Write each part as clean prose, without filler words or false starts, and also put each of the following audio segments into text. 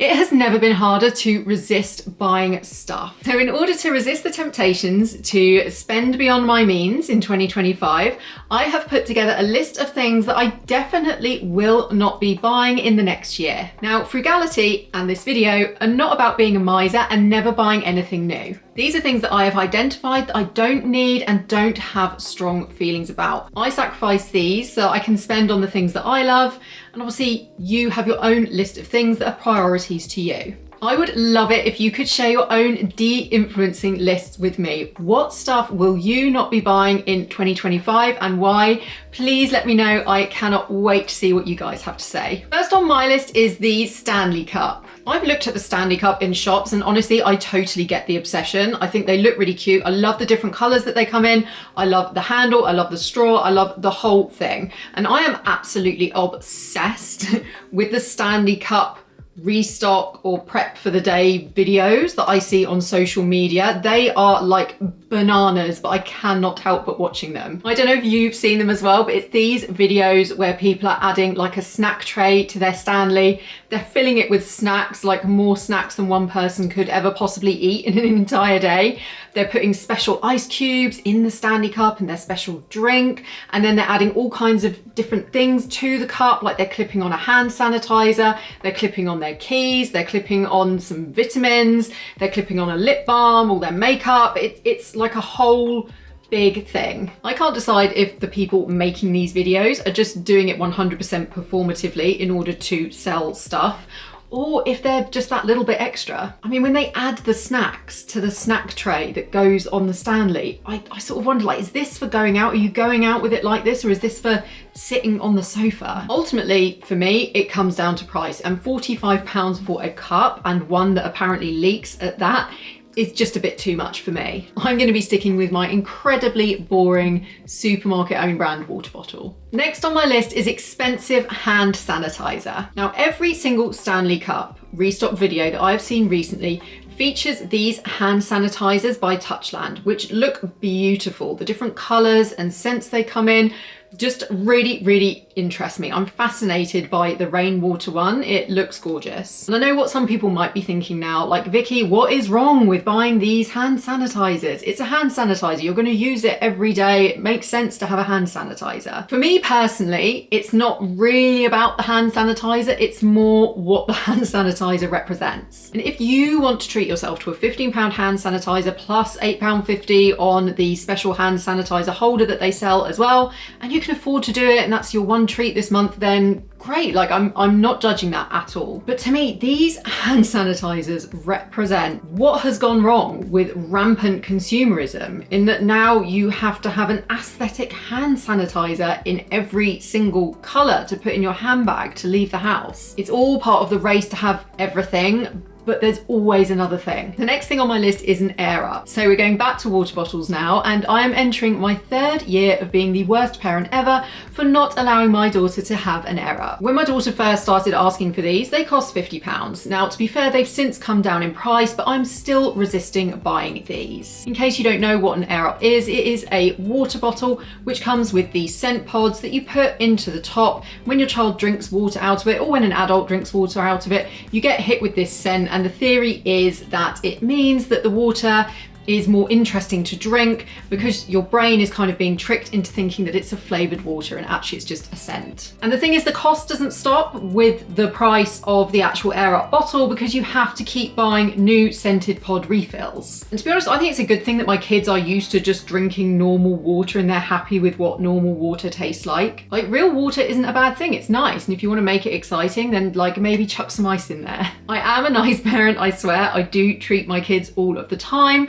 It has never been harder to resist buying stuff. So in order to resist the temptations to spend beyond my means in 2025, I have put together a list of things that I definitely will not be buying in the next year. Now, frugality and this video are not about being a miser and never buying anything new. These are things that I have identified that I don't need and don't have strong feelings about. I sacrifice these so I can spend on the things that I love, and obviously you have your own list of things that are priorities to you. I would love it if you could share your own de-influencing lists with me. What stuff will you not be buying in 2025 and why? Please let me know. I cannot wait to see what you guys have to say. First on my list is the Stanley Cup. I've looked at the Stanley Cup in shops and honestly, I totally get the obsession. I think they look really cute. I love the different colors that they come in. I love the handle, I love the straw, I love the whole thing. And I am absolutely obsessed with the Stanley Cup restock or prep for the day videos that I see on social media. They are like bananas, but I cannot help but watching them. I don't know if you've seen them as well, but it's these videos where people are adding like a snack tray to their Stanley. They're filling it with snacks, like more snacks than one person could ever possibly eat in an entire day. They're putting special ice cubes in the Stanley Cup and their special drink. And then they're adding all kinds of different things to the cup, like they're clipping on a hand sanitizer, they're clipping on their keys, they're clipping on some vitamins, they're clipping on a lip balm, all their makeup. It's like a whole big thing. I can't decide if the people making these videos are just doing it 100% performatively in order to sell stuff, or if they're just that little bit extra. I mean, when they add the snacks to the snack tray that goes on the Stanley, I sort of wonder, like, is this for going out? Are you going out with it like this, or is this for sitting on the sofa? Ultimately, for me, it comes down to price, and £45 for a cup, and one that apparently leaks at that, is just a bit too much for me. I'm going to be sticking with my incredibly boring supermarket own brand water bottle. Next on my list is expensive hand sanitizer. Now, every single Stanley Cup restock video that I've seen recently features these hand sanitizers by Touchland, which look beautiful. The different colors and scents they come in just really, really interest me. I'm fascinated by the rainwater one. It looks gorgeous. And I know what some people might be thinking now, like, Vicky, what is wrong with buying these hand sanitizers? It's a hand sanitizer. You're going to use it every day. It makes sense to have a hand sanitizer. For me personally, it's not really about the hand sanitizer. It's more what the hand sanitizer represents. And if you want to treat yourself to a £15 hand sanitizer plus £8.50 on the special hand sanitizer holder that they sell as well, and you can afford to do it and that's your one treat this month, then great. Like, I'm not judging that at all. But to me, these hand sanitizers represent what has gone wrong with rampant consumerism, in that now you have to have an aesthetic hand sanitizer in every single color to put in your handbag to leave the house. It's all part of the race to have everything, but there's always another thing. The next thing on my list is an AirUp. So we're going back to water bottles now, and I am entering my 3rd year of being the worst parent ever for not allowing my daughter to have an AirUp. When my daughter first started asking for these, they cost £50. Now, to be fair, they've since come down in price, but I'm still resisting buying these. In case you don't know what an AirUp is, it is a water bottle which comes with these scent pods that you put into the top. When your child drinks water out of it, or when an adult drinks water out of it, you get hit with this scent. And the theory is that it means that the water is more interesting to drink because your brain is kind of being tricked into thinking that it's a flavored water and actually it's just a scent. And the thing is, the cost doesn't stop with the price of the actual AirUp bottle, because you have to keep buying new scented pod refills. And to be honest, I think it's a good thing that my kids are used to just drinking normal water and they're happy with what normal water tastes like. Like, real water isn't a bad thing, it's nice. And if you want to make it exciting, then like maybe chuck some ice in there. I am a nice parent, I swear. I do treat my kids all of the time.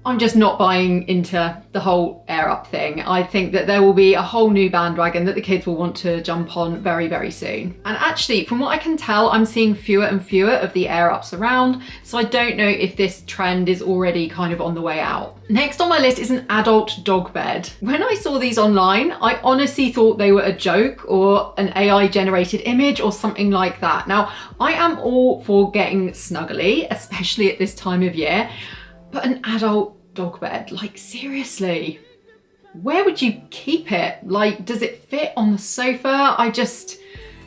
I'm just not buying into the whole AirUp thing. I think that there will be a whole new bandwagon that the kids will want to jump on very, very soon. And actually, from what I can tell, I'm seeing fewer and fewer of the AirUps around, so I don't know if this trend is already kind of on the way out. Next on my list is an adult dog bed. When I saw these online, I honestly thought they were a joke or an AI generated image or something like that. Now, I am all for getting snuggly, especially at this time of year, but an adult dog bed, like, seriously, where would you keep it? Like, does it fit on the sofa?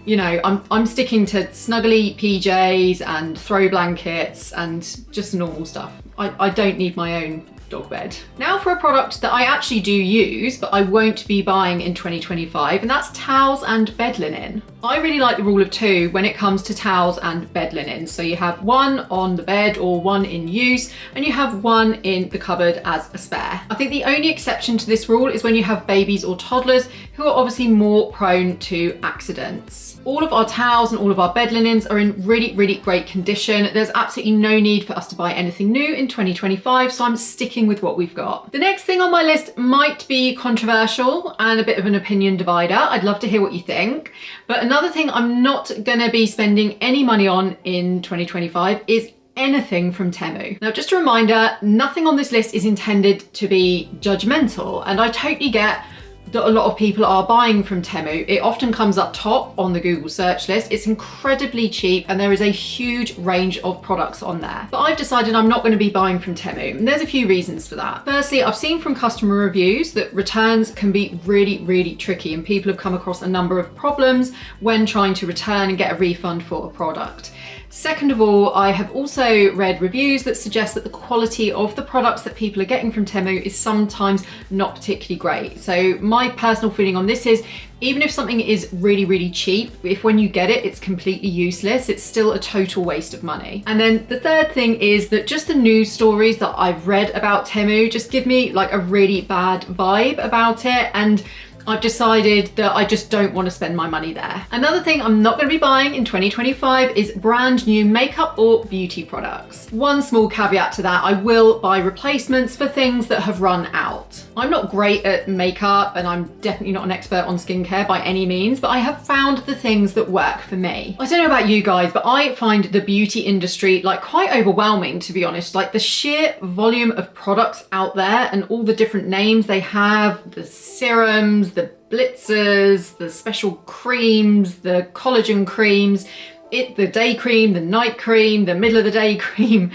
you know, I'm sticking to snuggly PJs and throw blankets and just normal stuff. I don't need my own dog bed. Now for a product that I actually do use, but I won't be buying in 2025, and that's towels and bed linen. I really like the rule of 2 when it comes to towels and bed linen. So you have one on the bed or one in use, and you have one in the cupboard as a spare. I think the only exception to this rule is when you have babies or toddlers who are obviously more prone to accidents. All of our towels and all of our bed linens are in really, really great condition. There's absolutely no need for us to buy anything new in 2025, so I'm sticking with what we've got. The next thing on my list might be controversial and a bit of an opinion divider. I'd love to hear what you think. But another thing I'm not gonna be spending any money on in 2025 is anything from Temu. Now, just a reminder, nothing on this list is intended to be judgmental, and I totally get that a lot of people are buying from Temu. It often comes up top on the Google search list. It's incredibly cheap and there is a huge range of products on there. But I've decided I'm not going to be buying from Temu, and there's a few reasons for that. Firstly, I've seen from customer reviews that returns can be really, really tricky, and people have come across a number of problems when trying to return and get a refund for a product. Second of all, I have also read reviews that suggest that the quality of the products that people are getting from Temu is sometimes not particularly great. So my personal feeling on this is, even if something is really, really cheap, if when you get it, it's completely useless, it's still a total waste of money. And then the third thing is that just the news stories that I've read about Temu just give me like a really bad vibe about it, and I've decided that I just don't want to spend my money there. Another thing I'm not going to be buying in 2025 is brand new makeup or beauty products. One small caveat to that, I will buy replacements for things that have run out. I'm not great at makeup, and I'm definitely not an expert on skincare by any means, but I have found the things that work for me. I don't know about you guys, but I find the beauty industry like quite overwhelming, to be honest. Like the sheer volume of products out there and all the different names they have, the serums, the blitzers, the special creams, the collagen creams, the day cream, the night cream, the middle of the day cream.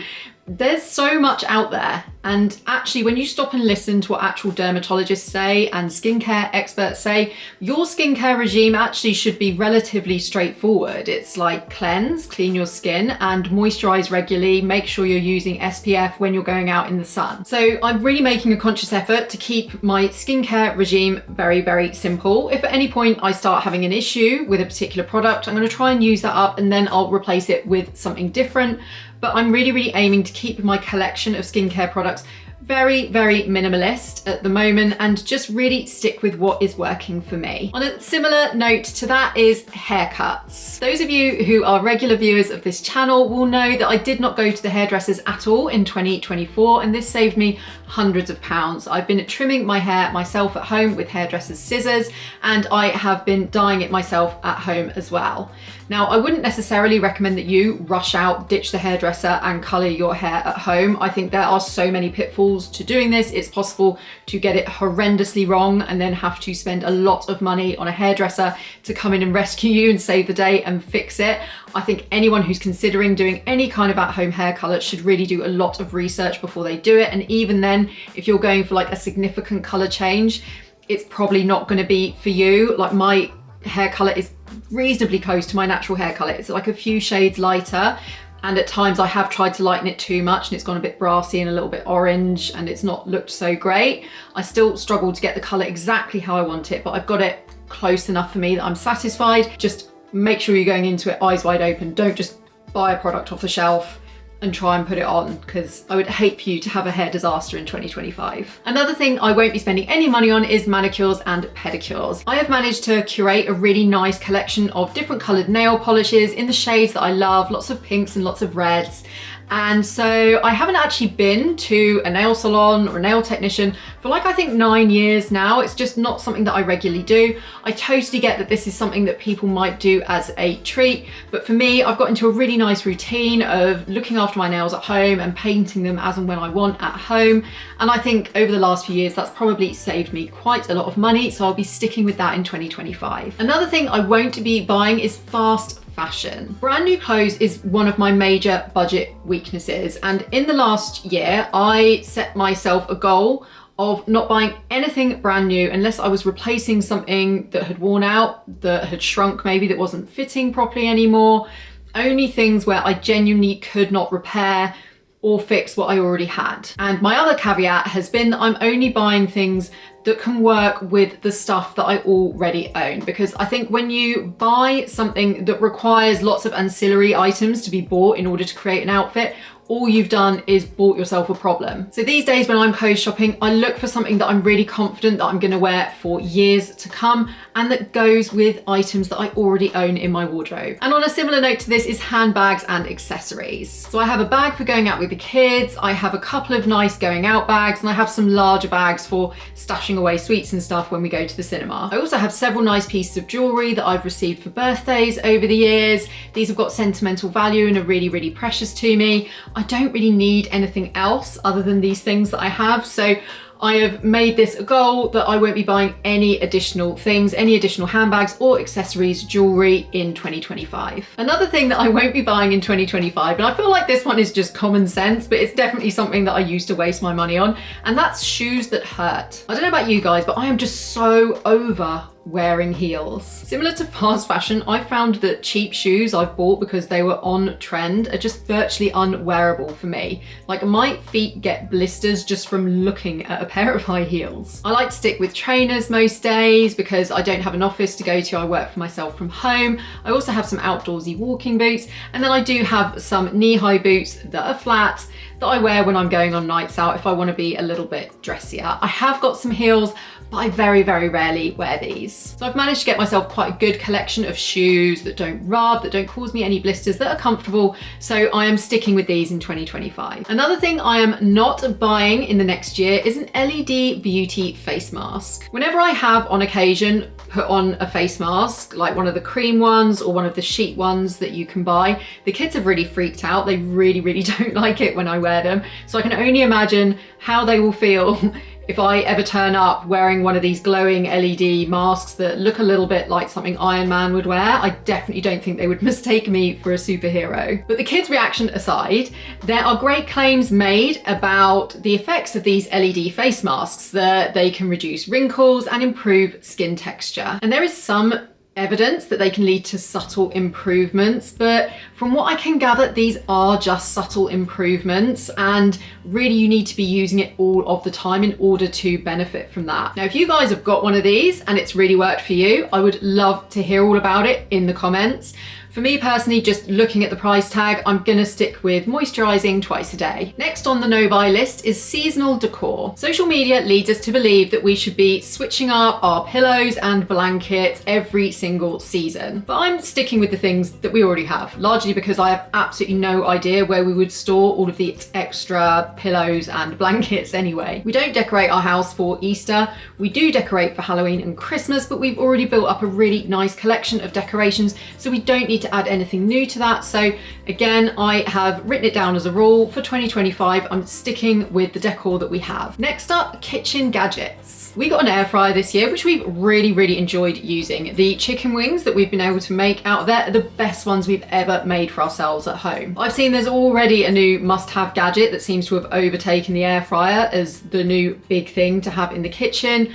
There's so much out there, and actually when you stop and listen to what actual dermatologists say and skincare experts say, your skincare regime actually should be relatively straightforward. It's like cleanse, clean your skin, and moisturize regularly. Make sure you're using SPF when you're going out in the sun. So I'm really making a conscious effort to keep my skincare regime very, very simple. If at any point I start having an issue with a particular product, I'm going to try and use that up, and then I'll replace it with something different. But I'm really, really aiming to keep my collection of skincare products very, very minimalist at the moment, and just really stick with what is working for me. On a similar note to that is haircuts. Those of you who are regular viewers of this channel will know that I did not go to the hairdressers at all in 2024, and this saved me hundreds of pounds. I've been trimming my hair myself at home with hairdresser's scissors, and I have been dyeing it myself at home as well. Now, I wouldn't necessarily recommend that you rush out, ditch the hairdresser and colour your hair at home. I think there are so many pitfalls to doing this. It's possible to get it horrendously wrong and then have to spend a lot of money on a hairdresser to come in and rescue you and save the day and fix it. I think anyone who's considering doing any kind of at-home hair colour should really do a lot of research before they do it. And even then, if you're going for like a significant colour change, it's probably not going to be for you. Like my hair colour is reasonably close to my natural hair colour. It's like a few shades lighter, and at times I have tried to lighten it too much and it's gone a bit brassy and a little bit orange, and it's not looked so great. I still struggle to get the colour exactly how I want it, but I've got it close enough for me that I'm satisfied. Just make sure you're going into it eyes wide open. Don't just buy a product off the shelf and try and put it on, because I would hate for you to have a hair disaster in 2025. Another thing I won't be spending any money on is manicures and pedicures. I have managed to curate a really nice collection of different coloured nail polishes in the shades that I love, lots of pinks and lots of reds. And so I haven't actually been to a nail salon or a nail technician for like, I think 9 years now. It's just not something that I regularly do. I totally get that this is something that people might do as a treat, but for me, I've got into a really nice routine of looking after my nails at home and painting them as and when I want at home. And I think over the last few years, that's probably saved me quite a lot of money. So I'll be sticking with that in 2025. Another thing I won't be buying is fast fashion. Brand new clothes is one of my major budget weaknesses, and in the last year I set myself a goal of not buying anything brand new unless I was replacing something that had worn out, that had shrunk maybe, that wasn't fitting properly anymore. Only things where I genuinely could not repair or fix what I already had. And my other caveat has been that I'm only buying things that can work with the stuff that I already own, because I think when you buy something that requires lots of ancillary items to be bought in order to create an outfit, all you've done is bought yourself a problem. So these days when I'm clothes shopping, I look for something that I'm really confident that I'm gonna wear for years to come and that goes with items that I already own in my wardrobe. And on a similar note to this is handbags and accessories. So I have a bag for going out with the kids, I have a couple of nice going out bags, and I have some larger bags for stashing away sweets and stuff when we go to the cinema. I also have several nice pieces of jewelry that I've received for birthdays over the years. These have got sentimental value and are really, really precious to me. I don't really need anything else other than these things that I have. So I have made this a goal that I won't be buying any additional things, any additional handbags or accessories, jewelry in 2025. Another thing that I won't be buying in 2025, and I feel like this one is just common sense, but it's definitely something that I used to waste my money on, and that's shoes that hurt. I don't know about you guys, but I am just so over wearing heels. Similar to fast fashion, I found that cheap shoes I've bought because they were on trend are just virtually unwearable for me. Like, my feet get blisters just from looking at a pair of high heels. I like to stick with trainers most days because I don't have an office to go to. I work for myself from home. I also have some outdoorsy walking boots, and then I do have some knee-high boots that are flat that I wear when I'm going on nights out if I want to be a little bit dressier. I have got some heels, but I very, very rarely wear these. So I've managed to get myself quite a good collection of shoes that don't rub, that don't cause me any blisters, that are comfortable. So I am sticking with these in 2025. Another thing I am not buying in the next year is an LED beauty face mask. Whenever I have on occasion put on a face mask, like one of the cream ones or one of the sheet ones that you can buy, the kids have really freaked out. They really, really don't like it when I wear them. So I can only imagine how they will feel if I ever turn up wearing one of these glowing LED masks that look a little bit like something Iron Man would wear. I definitely don't think they would mistake me for a superhero. But the kids' reaction aside, there are great claims made about the effects of these LED face masks, that they can reduce wrinkles and improve skin texture. And there is some evidence that they can lead to subtle improvements, but from what I can gather, these are just subtle improvements, and really you need to be using it all of the time in order to benefit from that. Now, if you guys have got one of these and it's really worked for you, I would love to hear all about it in the comments. For me personally, just looking at the price tag, I'm gonna stick with moisturizing twice a day. Next on the no-buy list is seasonal decor. Social media leads us to believe that we should be switching up our pillows and blankets every single season. But I'm sticking with the things that we already have, largely because I have absolutely no idea where we would store all of the extra pillows and blankets anyway. We don't decorate our house for Easter. We do decorate for Halloween and Christmas, but we've already built up a really nice collection of decorations, so we don't need to add anything new to that. So again, I have written it down as a rule for 2025. I'm sticking with the decor that we have. Next up, kitchen gadgets. We got an air fryer this year, which we've really, really enjoyed using. The chicken wings that we've been able to make out of there are the best ones we've ever made for ourselves at home. I've seen there's already a new must-have gadget that seems to have overtaken the air fryer as the new big thing to have in the kitchen.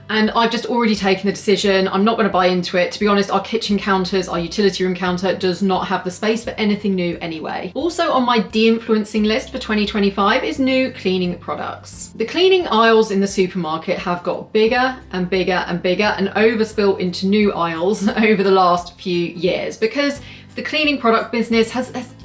And I've just already taken the decision. I'm not going to buy into it. To be honest, our kitchen counters, our utility room counter does not have the space for anything new anyway. Also on my de-influencing list for 2025 is new cleaning products. The cleaning aisles in the supermarket have got bigger and bigger and bigger and overspilt into new aisles over the last few years, because the cleaning product business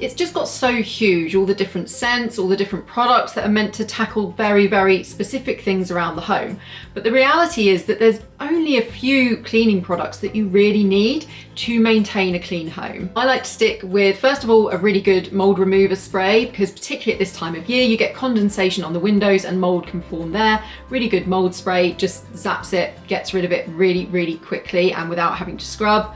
it's just got so huge, all the different scents, all the different products that are meant to tackle very, very specific things around the home. But the reality is that there's only a few cleaning products that you really need to maintain a clean home. I like to stick with, first of all, a really good mold remover spray, because particularly at this time of year, you get condensation on the windows and mold can form there. Really good mold spray just zaps it, gets rid of it really, really quickly and without having to scrub.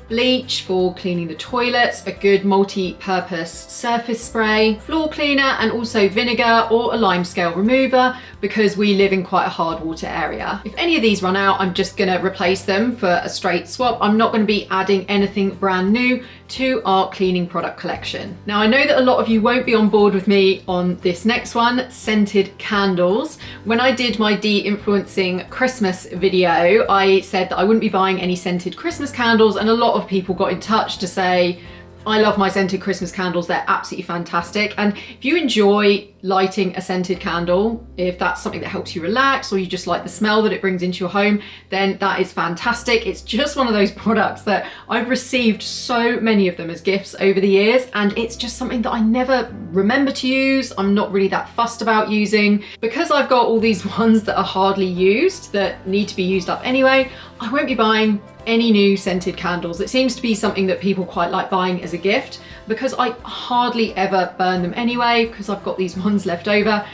Bleach for cleaning the toilets, a good multi-purpose surface spray, floor cleaner, and also vinegar or a lime scale remover, because we live in quite a hard water area. If any of these run out, I'm just gonna replace them for a straight swap. I'm not gonna be adding anything brand new to our cleaning product collection. Now, I know that a lot of you won't be on board with me on this next one, scented candles. When I did my de-influencing Christmas video, I said that I wouldn't be buying any scented Christmas candles, and a lot of people got in touch to say, I love my scented Christmas candles, they're absolutely fantastic. And if you enjoy lighting a scented candle, if that's something that helps you relax, or you just like the smell that it brings into your home, then that is fantastic. It's just one of those products that I've received so many of them as gifts over the years, and it's just something that I never remember to use. I'm not really that fussed about using. Because I've got all these ones that are hardly used, that need to be used up anyway, I won't be buying any new scented candles. It seems to be something that people quite like buying as a gift, because I hardly ever burn them anyway, because I've got these ones left over.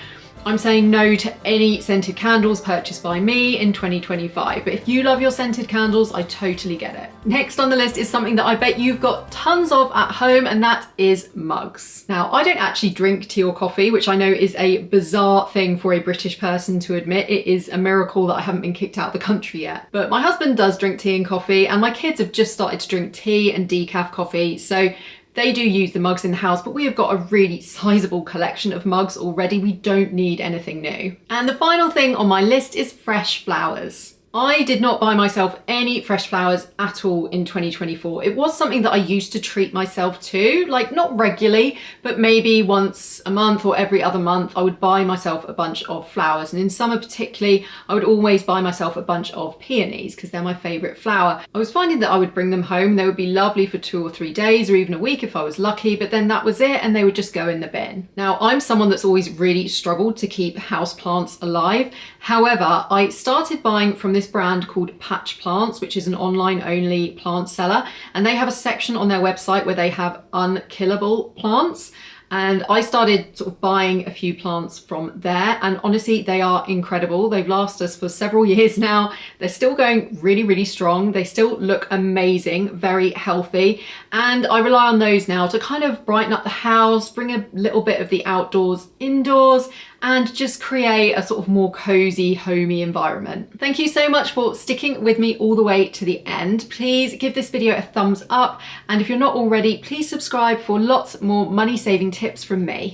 I'm saying no to any scented candles purchased by me in 2025. But if you love your scented candles, I totally get it. Next on the list is something that I bet you've got tons of at home, and that is mugs. Now, I don't actually drink tea or coffee, which I know is a bizarre thing for a British person to admit. It is a miracle that I haven't been kicked out of the country yet. But my husband does drink tea and coffee, and my kids have just started to drink tea and decaf coffee. So they do use the mugs in the house, but we have got a really sizable collection of mugs already. We don't need anything new. And the final thing on my list is fresh flowers. I did not buy myself any fresh flowers at all in 2024. It was something that I used to treat myself to, like not regularly, but maybe once a month or every other month, I would buy myself a bunch of flowers. And in summer particularly, I would always buy myself a bunch of peonies because they're my favorite flower. I was finding that I would bring them home. They would be lovely for 2 or 3 days or even a week if I was lucky, but then that was it and they would just go in the bin. Now, I'm someone that's always really struggled to keep houseplants alive. However, I started buying from this brand called Patch Plants, which is an online only plant seller, and they have a section on their website where they have unkillable plants. And I started sort of buying a few plants from there, and honestly, they are incredible. They've lasted us for several years now. They're still going really, really strong. They still look amazing, very healthy. And I rely on those now to kind of brighten up the house, bring a little bit of the outdoors indoors, and just create a sort of more cozy, homey environment. Thank you so much for sticking with me all the way to the end. Please give this video a thumbs up. And if you're not already, please subscribe for lots more money saving tips from me.